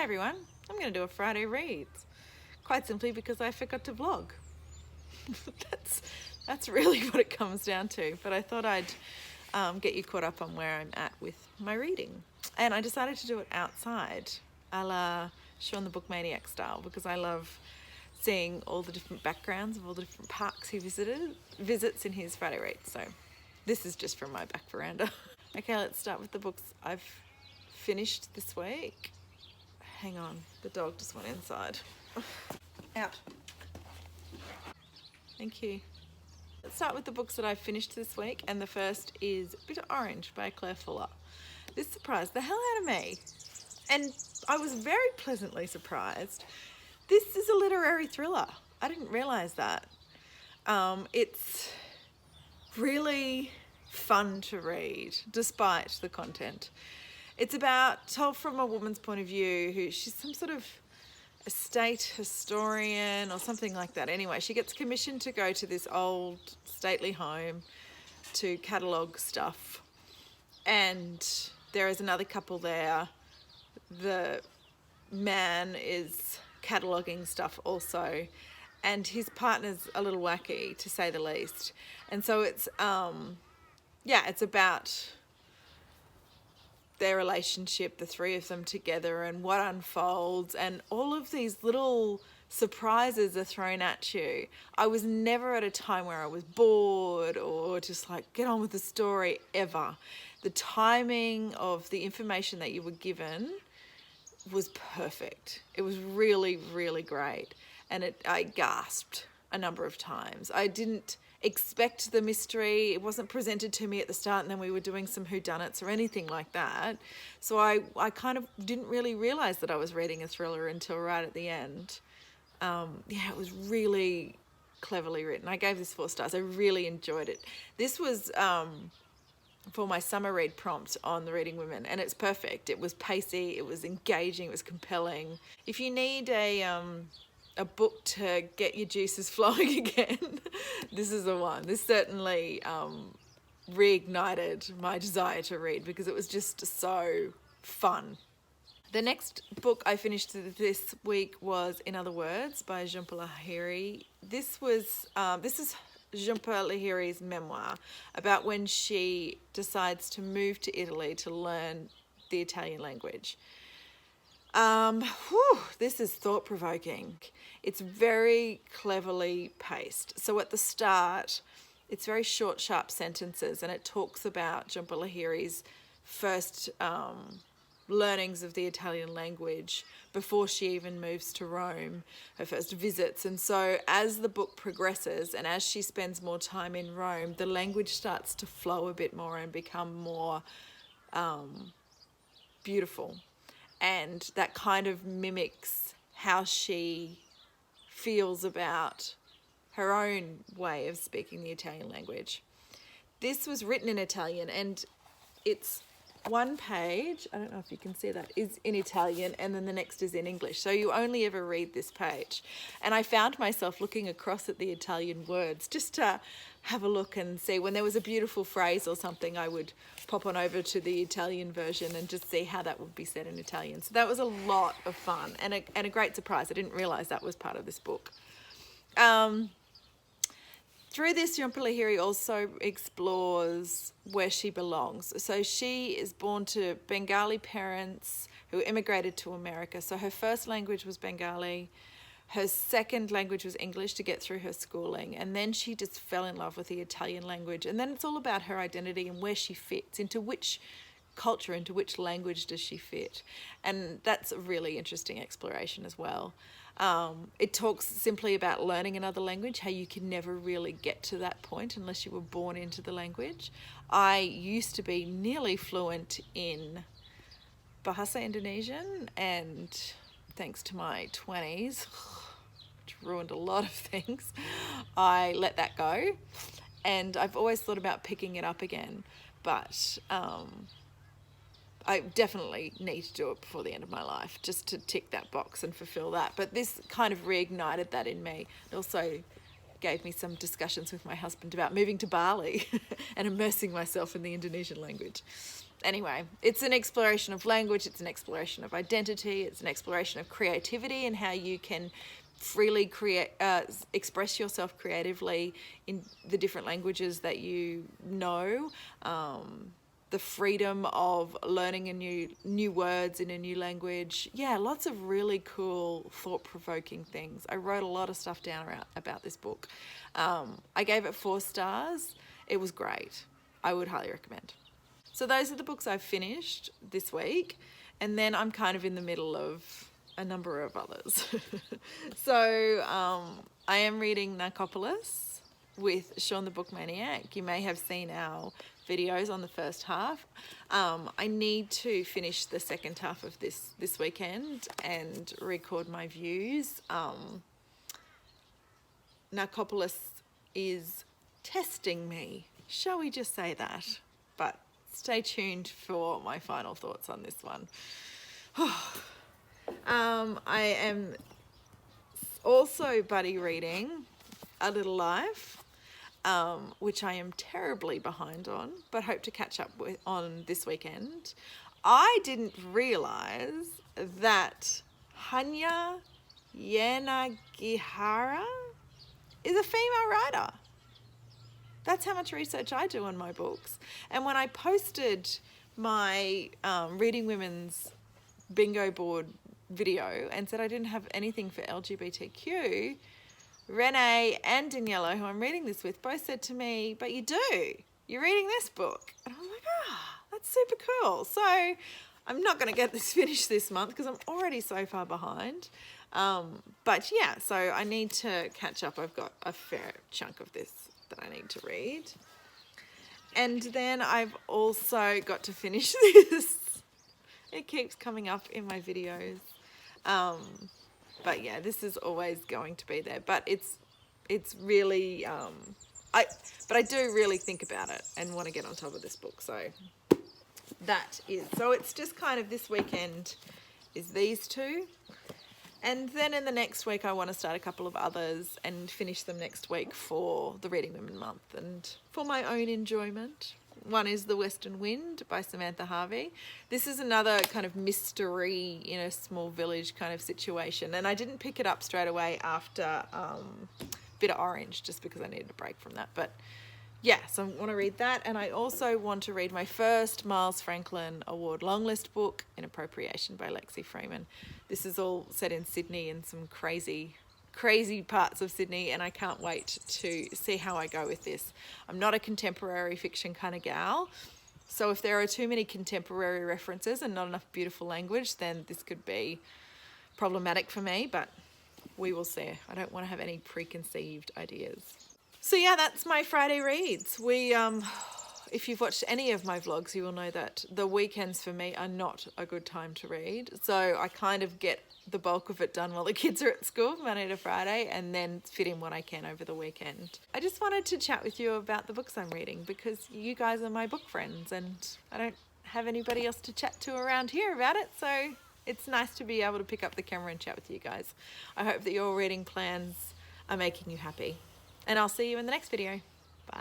everyone, I'm going to do a Friday Reads, quite simply because I forgot to vlog. that's really what it comes down to, but I thought I'd get you caught up on where I'm at with my reading. And I decided to do it outside, a la Sean the Bookmaniac style, because I love seeing all the different backgrounds of all the different parks he visits in his Friday Reads. So this is just from my back veranda. Okay, let's start with the books I've finished this week. Hang on, the dog just went inside. Out. Thank you. Let's start with the books that I've finished this week, and the first is Bitter Orange by Claire Fuller. This surprised the hell out of me, and I was very pleasantly surprised. This is a literary thriller. I didn't realise that. It's really fun to read, despite the content. It's told from a woman's point of view who she's some sort of estate historian or something like that. Anyway, she gets commissioned to go to this old stately home to catalogue stuff. And there is another couple there. The man is cataloguing stuff also. And his partner's a little wacky, to say the least. And so it's about their relationship, the three of them together, and what unfolds, and all of these little surprises are thrown at you. I was never at a time where I was bored or just like, get on with the story, ever. The timing of the information that you were given was perfect. It was really, really great. And I gasped a number of times. I didn't expect the mystery. It wasn't presented to me at the start, and then we were doing some whodunits or anything like that. So I kind of didn't really realise that I was reading a thriller until right at the end. It was really cleverly written. I gave this 4 stars. I really enjoyed it. This was for my summer read prompt on the Reading Women, and it's perfect. It was pacey, it was engaging, it was compelling. If you need a book to get your juices flowing again, this is the one. This certainly reignited my desire to read because it was just so fun. The next book I finished this week was In Other Words by Jhumpa Lahiri. This is Jhumpa Lahiri's memoir about when she decides to move to Italy to learn the Italian language. This is thought-provoking. It's very cleverly paced. So at the start, it's very short, sharp sentences, and it talks about Jhumpa Lahiri's first learnings of the Italian language before she even moves to Rome, her first visits. And so as the book progresses and as she spends more time in Rome, the language starts to flow a bit more and become more beautiful. And that kind of mimics how she feels about her own way of speaking the Italian language. This was written in Italian, and it's one page, I don't know if you can see that, is in Italian, and then the next is in English. So you only ever read this page. And I found myself looking across at the Italian words just to have a look and see. When there was a beautiful phrase or something, I would pop on over to the Italian version and just see how that would be said in Italian. So that was a lot of fun and a great surprise. I didn't realise that was part of this book. Through this, Jhumpa Lahiri also explores where she belongs. So she is born to Bengali parents who immigrated to America. So her first language was Bengali. Her second language was English to get through her schooling. And then she just fell in love with the Italian language. And then it's all about her identity and where she fits, into which culture, into which language does she fit. And that's a really interesting exploration as well. It talks simply about learning another language, how you can never really get to that point unless you were born into the language. I used to be nearly fluent in Bahasa Indonesian, and thanks to my 20s, which ruined a lot of things, I let that go. And I've always thought about picking it up again, but I definitely need to do it before the end of my life, just to tick that box and fulfill that. But this kind of reignited that in me. It also gave me some discussions with my husband about moving to Bali and immersing myself in the Indonesian language. anyway, it's an exploration of language, it's an exploration of identity, it's an exploration of creativity and how you can freely express yourself creatively in the different languages that you know. The freedom of learning new words in a new language. Yeah, lots of really cool, thought-provoking things. I wrote a lot of stuff down about this book. I gave it 4 stars. It was great. I would highly recommend. So those are the books I've finished this week, and then I'm kind of in the middle of a number of others. So I am reading Narcopolis with Sean the Book Maniac. You may have seen our videos on the first half. I need to finish the second half of this weekend and record my views. Narcopolis is testing me, shall we just say that? But stay tuned for my final thoughts on this one. I am also buddy reading A Little Life, which I am terribly behind on, but hope to catch up with on this weekend. I didn't realise that Hanya Yanagihara is a female writer. That's how much research I do on my books. And when I posted my Reading Women's bingo board video and said I didn't have anything for LGBTQ, Renee and Daniela, who I'm reading this with, both said to me, but you do. You're reading this book. And I was like, that's super cool. So I'm not going to get this finished this month because I'm already so far behind. But yeah, so I need to catch up. I've got a fair chunk of this that I need to read. And then I've also got to finish this. It keeps coming up in my videos. But yeah, this is always going to be there. But it's really, but I do really think about it and want to get on top of this book. So so it's just kind of this weekend is these 2. And then in the next week, I want to start a couple of others and finish them next week for the Reading Women Month and for my own enjoyment. One is The Western Wind by Samantha Harvey. This is another kind of mystery in a small village kind of situation. And I didn't pick it up straight away after Bitter Orange just because I needed a break from that. But yeah, so I want to read that. And I also want to read my first Miles Franklin Award longlist book, Inappropriation by Lexi Freeman. This is all set in Sydney and some crazy parts of Sydney, and I can't wait to see how I go with this. I'm not a contemporary fiction kind of gal, so if there are too many contemporary references and not enough beautiful language, then this could be problematic for me, but we will see. I don't want to have any preconceived ideas. So yeah, that's my Friday reads. If you've watched any of my vlogs, you will know that the weekends for me are not a good time to read. So I kind of get the bulk of it done while the kids are at school, Monday to Friday, and then fit in what I can over the weekend. I just wanted to chat with you about the books I'm reading because you guys are my book friends and I don't have anybody else to chat to around here about it. So it's nice to be able to pick up the camera and chat with you guys. I hope that your reading plans are making you happy. And I'll see you in the next video. Bye.